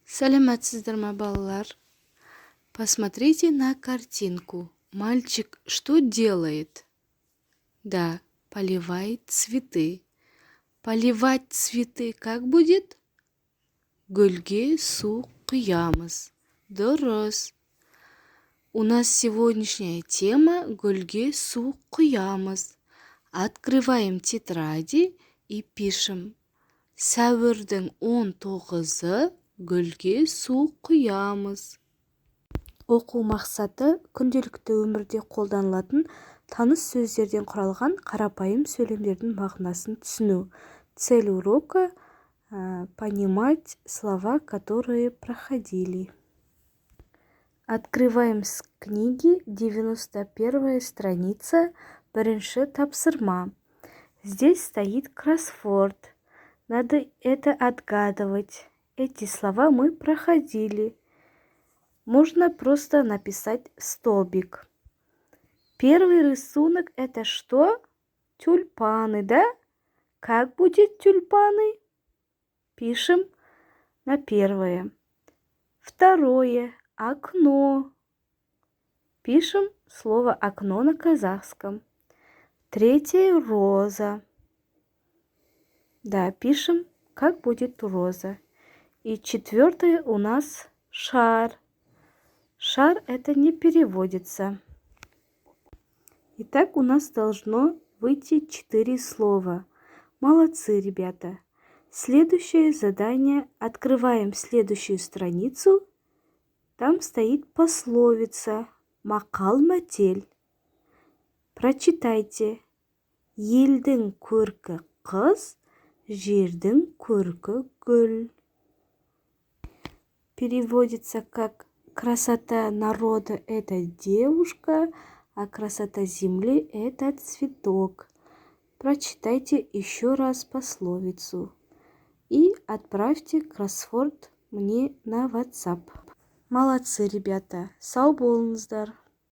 Сәлеметсіздер ме, балалар? Посмотрите на картинку. Мальчик что делает? Да, поливает цветы. Поливать цветы как будет? Гүлге су құямыз. Дұрыс. У нас сегодняшняя тема гүлге су құямыз. Открываем тетради и пишем. Сәуірдің 19-ы гүлге су құямыз. Оқу мақсаты күнделікті өмірде қолданылатын таныс сөздерден құралған қарапайым сөйлемдердің мағынасын түсіну. Цель урока – понимать слова, которые проходили. Открываем с книги 91 страница, бірінші тапсырма. Здесь стоит кроссворд. Надо это отгадывать. Эти слова мы проходили. Можно просто написать столбик. Первый рисунок это что? Тюльпаны, да? Как будет тюльпаны? Пишем на первое. Второе. Окно. Пишем слово окно на казахском. Третье. Роза. Да, пишем, как будет роза. И четвертое у нас шар. Шар это не переводится. Итак, у нас должно выйти 4 слова. Молодцы, ребята. Следующее задание. Открываем следующую страницу. Там стоит пословица мақал-мәтел. Прочитайте. Елдің көркі қыз, жердің көркі гүл. Переводится как красота народа – это девушка, а красота земли – это цветок. Прочитайте еще раз пословицу и отправьте кроссворд мне на WhatsApp. Молодцы, ребята, сау болыңыздар.